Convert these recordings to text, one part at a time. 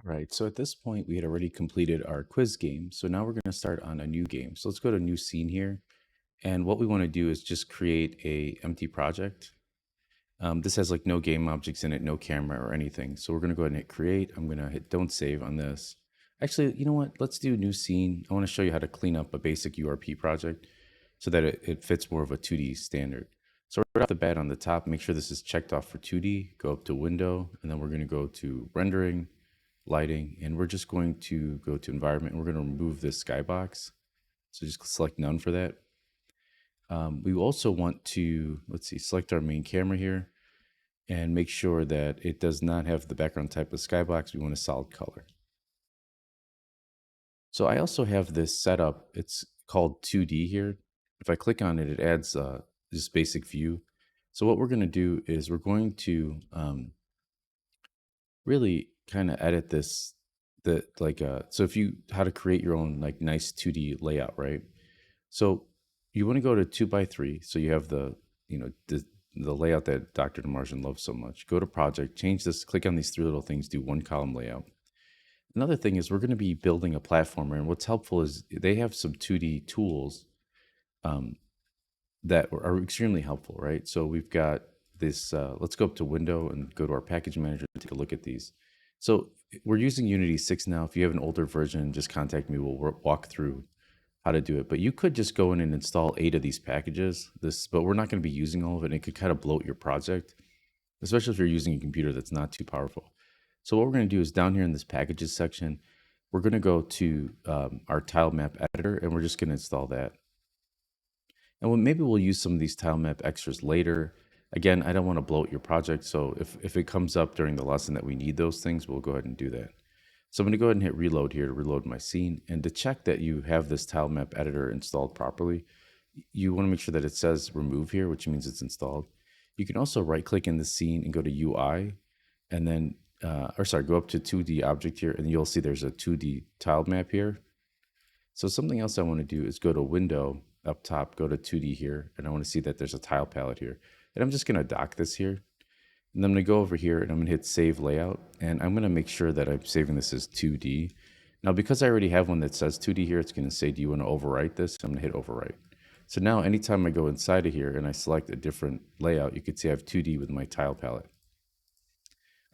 Right. So at this point, we had already completed our quiz game. So now we're going to start on a new game. So let's go to new scene here. And what we want to do is just create a empty project. This has like no game objects in it, no camera or anything. So we're going to go ahead and hit create. I'm going to hit don't save on this. Actually, you know what? Let's do new scene. I want to show you how to clean up a basic URP project so that it fits more of a 2D standard. So right off the bat on the top, make sure this is checked off for 2D. Go up to window, and then we're going to go to rendering, lighting, and we're just going to go to environment. And we're going to remove this skybox. So just select none for that. We also want to, let's see, select our main camera here and make sure that it does not have the background type of skybox. We want a solid color. So I also have this set up. It's called 2D here. If I click on it, it adds this basic view. So what we're going to do is we're going to really kind of edit this. So if you how to create your own like nice 2D layout, right? So you want to go to 2x3. So you have the layout that Dr. Demartian loves so much. Go to project, change this, click on these three little things, do one column layout. Another thing is we're going to be building a platformer, and what's helpful is they have some 2D tools um, that are extremely helpful, right? So we've got this. Let's go up to Window and go to our package manager and take a look at these. So we're using Unity 6 now. If you have an older version, just contact me. We'll walk through how to do it. But you could just go in and install 8 of these packages. But we're not going to be using all of it, and it could kind of bloat your project, especially if you're using a computer that's not too powerful. So what we're going to do is down here in this packages section, we're going to go to our tile map editor, and we're just going to install that. And maybe we'll use some of these tile map extras later. Again, I don't want to bloat your project, so if it comes up during the lesson that we need those things, we'll go ahead and do that. So I'm going to go ahead and hit reload here to reload my scene. And to check that you have this tile map editor installed properly, you want to make sure that it says remove here, which means it's installed. You can also right click in the scene and go to UI, and then, go up to 2D object here, and you'll see there's a 2D tile map here. So something else I want to do is go to window up top, go to 2D here, and I want to see that there's a tile palette here. And I'm just going to dock this here. And I'm going to go over here and I'm going to hit save layout. And I'm going to make sure that I'm saving this as 2D. Now, because I already have one that says 2D here, it's going to say, do you want to overwrite this? I'm going to hit overwrite. So now anytime I go inside of here and I select a different layout, you can see I have 2D with my tile palette.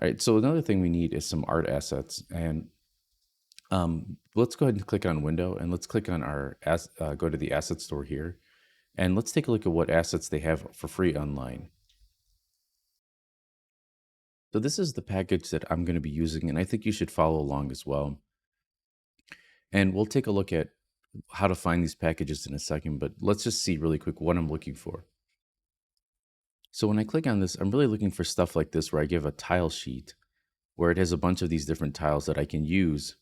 All right, so another thing we need is some art assets. And let's go ahead and click on window and let's click on go to the asset store here. And let's take a look at what assets they have for free online. So this is the package that I'm going to be using, and I think you should follow along as well. And we'll take a look at how to find these packages in a second, but let's just see really quick what I'm looking for. So when I click on this, I'm really looking for stuff like this where I give a tile sheet where it has a bunch of these different tiles that I can use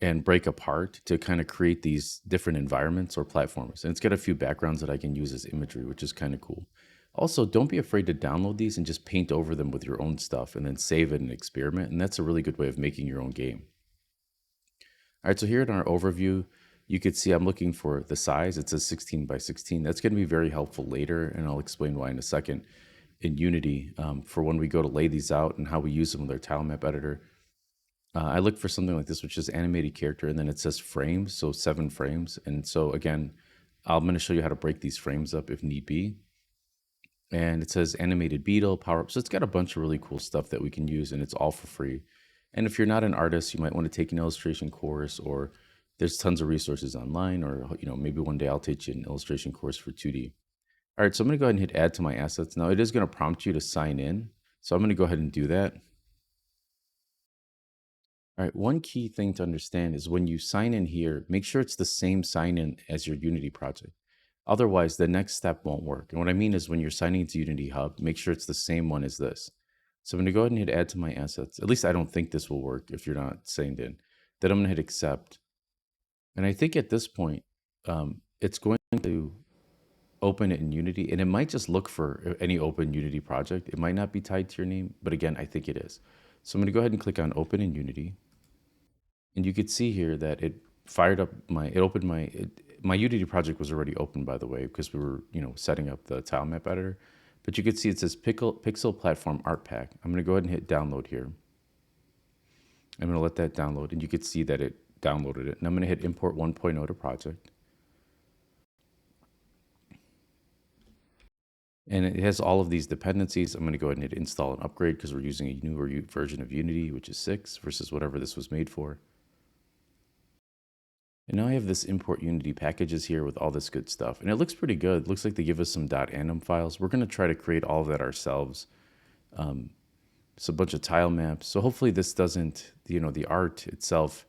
and break apart to kind of create these different environments or platforms. And it's got a few backgrounds that I can use as imagery, which is kind of cool. Also, don't be afraid to download these and just paint over them with your own stuff and then save it and experiment. And that's a really good way of making your own game. All right, so here in our overview, you could see I'm looking for the size. It says 16 by 16. That's going to be very helpful later, and I'll explain why in a second in Unity for when we go to lay these out and how we use them with our tile map editor. I look for something like this, which is animated character, and then it says frames, so 7 frames. And so again, I'm going to show you how to break these frames up if need be. And it says animated beetle, power up. So it's got a bunch of really cool stuff that we can use, and it's all for free. And if you're not an artist, you might want to take an illustration course, or there's tons of resources online, or maybe one day I'll teach you an illustration course for 2D. All right, so I'm going to go ahead and hit add to my assets. Now it is going to prompt you to sign in. So I'm going to go ahead and do that. All right, one key thing to understand is when you sign in here, make sure it's the same sign in as your Unity project. Otherwise, the next step won't work. And what I mean is when you're signing into Unity Hub, make sure it's the same one as this. So I'm going to go ahead and hit add to my assets. At least I don't think this will work if you're not signed in. Then I'm going to hit accept. And I think at this point, it's going to open it in Unity, and it might just look for any open Unity project. It might not be tied to your name, but again, I think it is. So I'm going to go ahead and click on open in Unity. And you could see here that it fired up my Unity project was already open, by the way, because we were, setting up the tile map editor. But you could see it says Pixel Platform Art Pack. I'm going to go ahead and hit download here. I'm going to let that download, and you can see that it downloaded it. And I'm going to hit import 1.0 to project. And it has all of these dependencies. I'm going to go ahead and hit install and upgrade because we're using a newer version of Unity, which is 6 versus whatever this was made for. And now I have this import Unity packages here with all this good stuff. And it looks pretty good. It looks like they give us some .anim files. We're going to try to create all of that ourselves. It's a bunch of tile maps. So hopefully this doesn't, the art itself,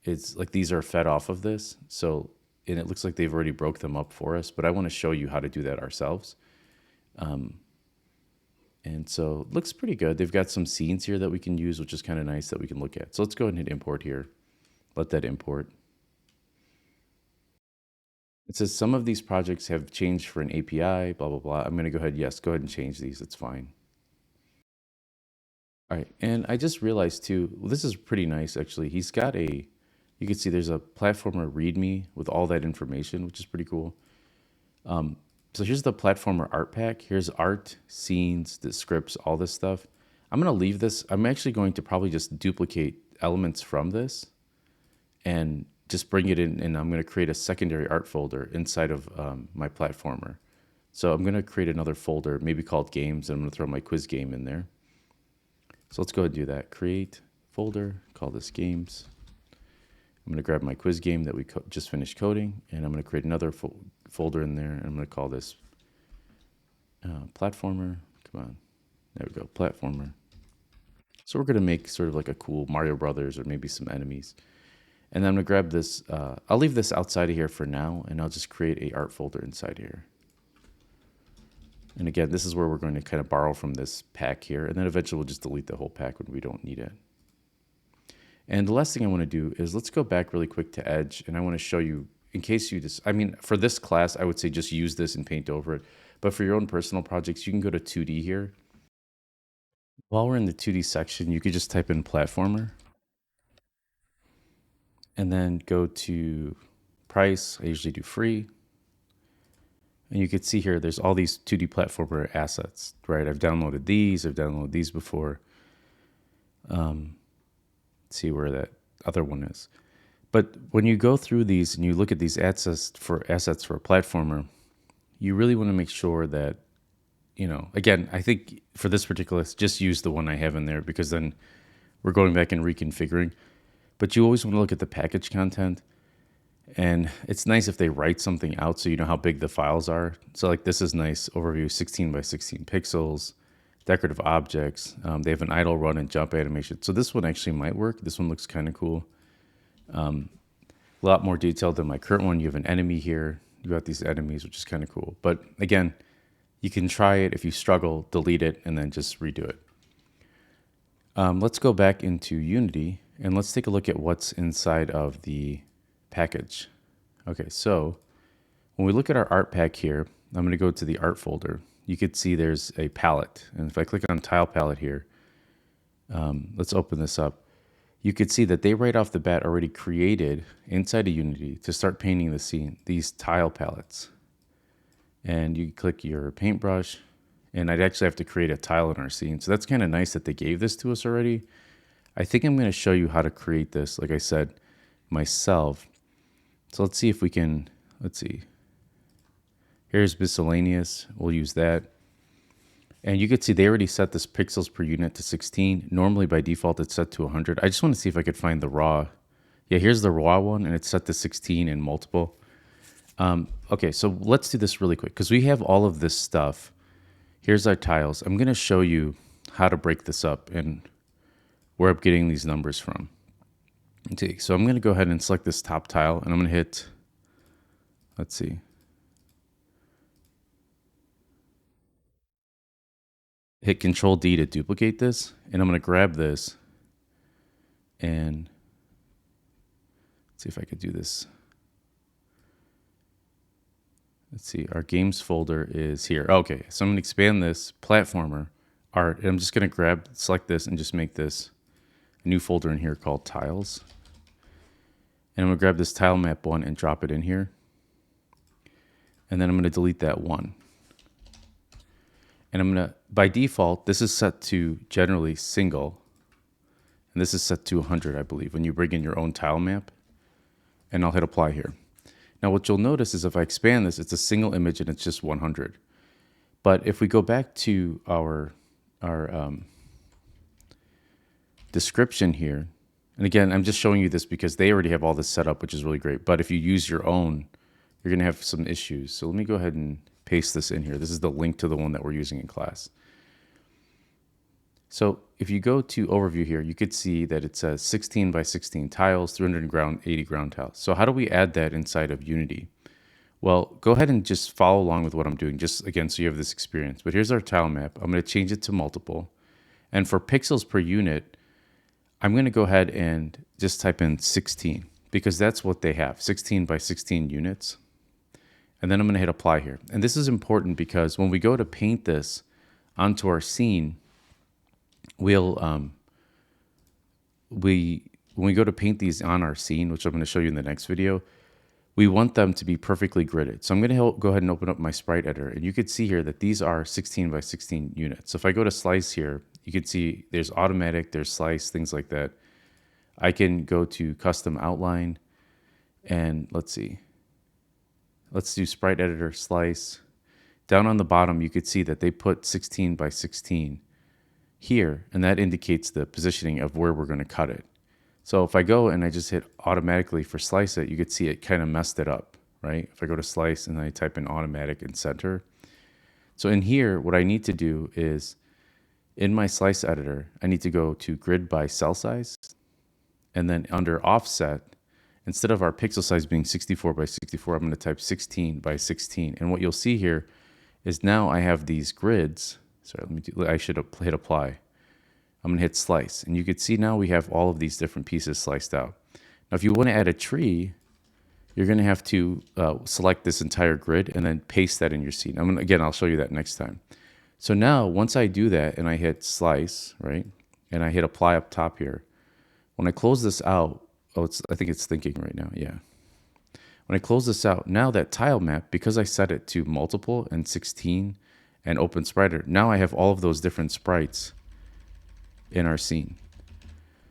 it's like these are fed off of this. So, and it looks like they've already broke them up for us, but I want to show you how to do that ourselves. And so it looks pretty good. They've got some scenes here that we can use, which is kind of nice that we can look at. So let's go ahead and hit import here. Let that import. It says some of these projects have changed for an API, blah, blah, blah. I'm going to go ahead. Yes, go ahead and change these. It's fine. All right. And I just realized too, well, this is pretty nice actually. He's got you can see there's a platformer README with all that information, which is pretty cool. So here's the platformer art pack. Here's art, scenes, the scripts, all this stuff. I'm going to leave this. I'm actually going to probably just duplicate elements from this and just bring it in, and I'm going to create a secondary art folder inside of my platformer. So I'm going to create another folder, maybe called games, and I'm going to throw my quiz game in there. So let's go ahead and do that. Create folder, call this games. I'm going to grab my quiz game that we just finished coding, and I'm going to create another folder in there, and I'm going to call this platformer. Come on. There we go, platformer. So we're going to make sort of like a cool Mario Brothers or maybe some enemies. And then I'm going to grab this. I'll leave this outside of here for now, and I'll just create a art folder inside here. And again, this is where we're going to kind of borrow from this pack here, and then eventually we'll just delete the whole pack when we don't need it. And the last thing I want to do is let's go back really quick to Edge, and I want to show you, in case you just, I mean, for this class, I would say just use this and paint over it. But for your own personal projects, you can go to 2D here. While we're in the 2D section, you could just type in platformer and then go to price. I usually do free. And you can see here, there's all these 2D platformer assets, right? I've downloaded these before. See where that other one is. But when you go through these and you look at these assets for a platformer, you really want to make sure that, again, I think for this particular, just use the one I have in there because then we're going back and reconfiguring. But you always want to look at the package content. And it's nice if they write something out so you know how big the files are. So like this is nice overview, 16 by 16 pixels. Decorative objects. They have an idle run and jump animation. So this one actually might work. This one looks kind of cool. A lot more detailed than my current one. You have an enemy here. You got these enemies, which is kind of cool. But again, you can try it. If you struggle, delete it and then just redo it. Let's go back into Unity and let's take a look at what's inside of the package. Okay, so when we look at our art pack here, I'm going to go to the art folder. You could see there's a palette. And if I click on tile palette here, let's open this up. You could see that they right off the bat already created inside of Unity to start painting the scene, these tile palettes. And you click your paintbrush, and I'd actually have to create a tile in our scene. So that's kind of nice that they gave this to us already. I think I'm going to show you how to create this, like I said, myself. So let's see if we can, let's see. Here's miscellaneous. We'll use that. And you can see they already set this pixels per unit to 16. Normally by default it's set to 100. I just want to see if I could find the raw. Yeah, here's the raw one, and it's set to 16 in multiple. Okay, so let's do this really quick because we have all of this stuff. Here's our tiles. I'm going to show you how to break this up and where I'm getting these numbers from. Okay, so I'm going to go ahead and select this top tile, and I'm going to hit, let's see. Hit Control D to duplicate this, and I'm going to grab this and see if I could do this. Let's see, our games folder is here. Okay, so I'm going to expand this platformer art, and I'm just going to select this and just make this a new folder in here called tiles. And I'm going to grab this tile map one and drop it in here. And then I'm going to delete that one. And I'm going to, by default, this is set to generally single. And And this is set to 100, I believe, when you bring in your own tile map. And I'll hit apply here. Now what you'll notice is if I expand this, it's a single image and it's just 100. But if we go back to our description here, and again, I'm just showing you this because they already have all this set up, which is really great. But if you use your own, you're going to have some issues. So let me go ahead and paste this in here. This is the link to the one that we're using in class. So if you go to overview here, you could see that it says 16 by 16 tiles, 380 ground tiles. So how do we add that inside of Unity? Well, go ahead and just follow along with what I'm doing, just again, so you have this experience. But here's our tile map. I'm going to change it to multiple. And for pixels per unit, I'm going to go ahead and just type in 16 because that's what they have, 16 by 16 units. And then I'm going to hit apply here. And this is important because when we go to paint this onto our scene, when we go to paint these on our scene, which I'm going to show you in the next video, we want them to be perfectly gridded. So I'm going to go ahead and open up my sprite editor, and you can see here that these are 16 by 16 units. So if I go to slice here, you can see there's automatic, there's slice, things like that. I can go to custom outline, and let's see. Let's do sprite editor slice. Down on the bottom, you could see that they put 16 by 16 here, and that indicates the positioning of where we're going to cut it. So if I go and I just hit automatically for slice it, you could see it kind of messed it up, right? If I go to slice and then I type in automatic and center. So in here, what I need to do is in my slice editor, I need to go to grid by cell size, and then under offset, instead of our pixel size being 64 by 64, I'm going to type 16 by 16. And what you'll see here is now I have these grids. Sorry, I should hit apply. I'm going to hit slice, and you can see now we have all of these different pieces sliced out. Now, if you want to add a tree, you're going to have to select this entire grid and then paste that in your scene. Again, I'll show you that next time. So now, once I do that and I hit slice, right, and I hit apply up top here, when I close this out, I think it's thinking right now, yeah. When I close this out, now that tile map, because I set it to multiple and 16 and open sprite, now I have all of those different sprites in our scene.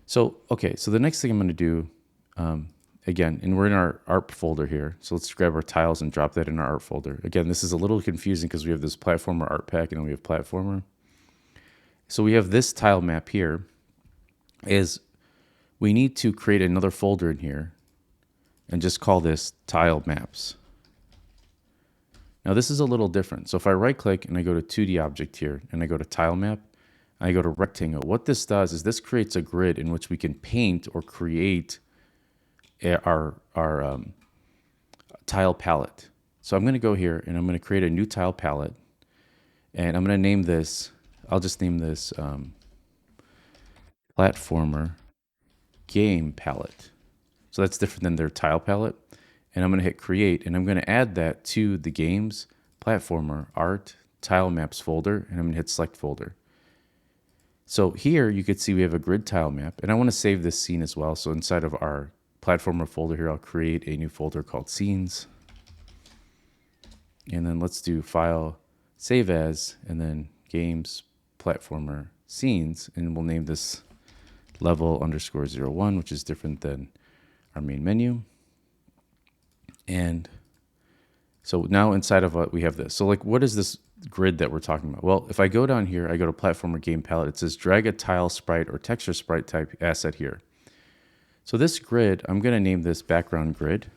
So, okay, so the next thing I'm going to do, again, and we're in our art folder here. So let's grab our tiles and drop that in our art folder. Again, this is a little confusing because we have this platformer art pack and then we have platformer. So we have this tile map here. Is we need to create another folder in here and just call this tile maps. Now this is a little different. So if I right click and I go to 2D object here and I go to tile map, I go to rectangle. What this does is this creates a grid in which we can paint or create our tile palette. So I'm going to go here and I'm going to create a new tile palette, and I'm going to name this, I'll just name this platformer game palette. So that's different than their tile palette. And I'm going to hit create, and I'm going to add that to the games, platformer, art, tile maps folder, and I'm going to hit select folder. So here you can see we have a grid tile map, and I want to save this scene as well. So inside of our platformer folder here, I'll create a new folder called scenes. And then let's do file, save as, and then games, platformer, scenes, and we'll name this level _01, which is different than our main menu. And so now inside of what we have this. So like, what is this grid that we're talking about? Well, if I go down here, I go to platformer game palette, it says drag a tile sprite or texture sprite type asset here. So this grid, I'm going to name this background grid.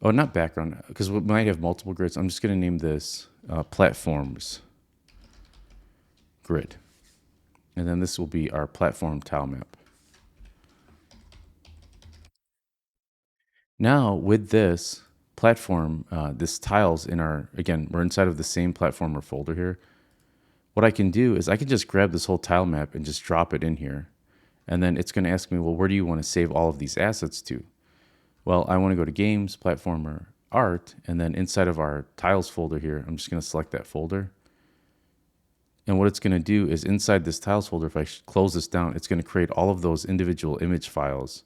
Oh, not background, because we might have multiple grids. I'm just going to name this platforms grid. And then this will be our platform tile map. Now with this platform, this tiles in our, again, we're inside of the same platformer folder here. What I can do is I can just grab this whole tile map and just drop it in here. And then it's going to ask me, well, where do you want to save all of these assets to? Well, I want to go to games, platformer, art, and then inside of our tiles folder here, I'm just going to select that folder. And what it's going to do is inside this tiles folder, if I close this down, it's going to create all of those individual image files.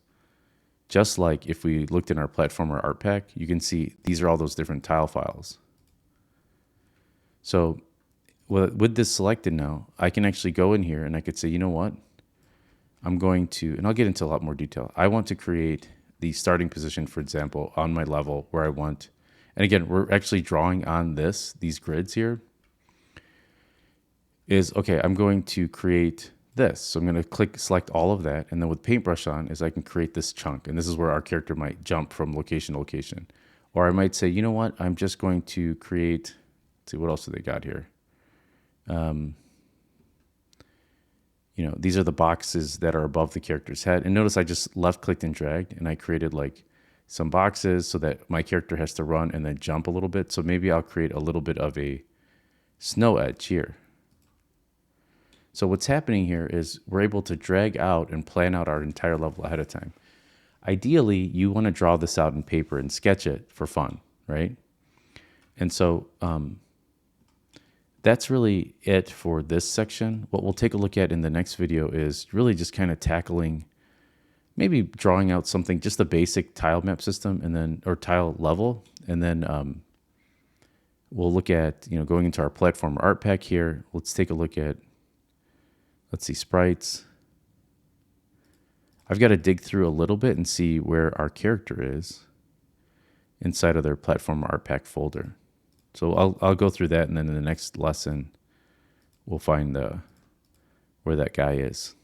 Just like if we looked in our platformer art pack, you can see these are all those different tile files. So with this selected now, I can actually go in here and I could say, you know what? I'm going to, and I'll get into a lot more detail. I want to create the starting position, for example, on my level where I want, and again, we're actually drawing on these grids here, is, okay, I'm going to create this. So I'm going to select all of that. And then with paintbrush on is I can create this chunk. And this is where our character might jump from location to location. Or I might say, you know what, I'm just going to create, let's see, what else do they got here? You know, these are the boxes that are above the character's head. And notice I just left clicked and dragged and I created like some boxes so that my character has to run and then jump a little bit. So maybe I'll create a little bit of a snow edge here. So what's happening here is we're able to drag out and plan out our entire level ahead of time. Ideally, you want to draw this out in paper and sketch it for fun, right? And so that's really it for this section. What we'll take a look at in the next video is really just kind of tackling, maybe drawing out something, just a basic tile map system, and then, or tile level. And then we'll look at, you know, going into our platform art pack here. Let's take a look at, let's see, sprites. I've got to dig through a little bit and see where our character is inside of their platform art pack folder. So I'll go through that, and then in the next lesson, we'll find where that guy is.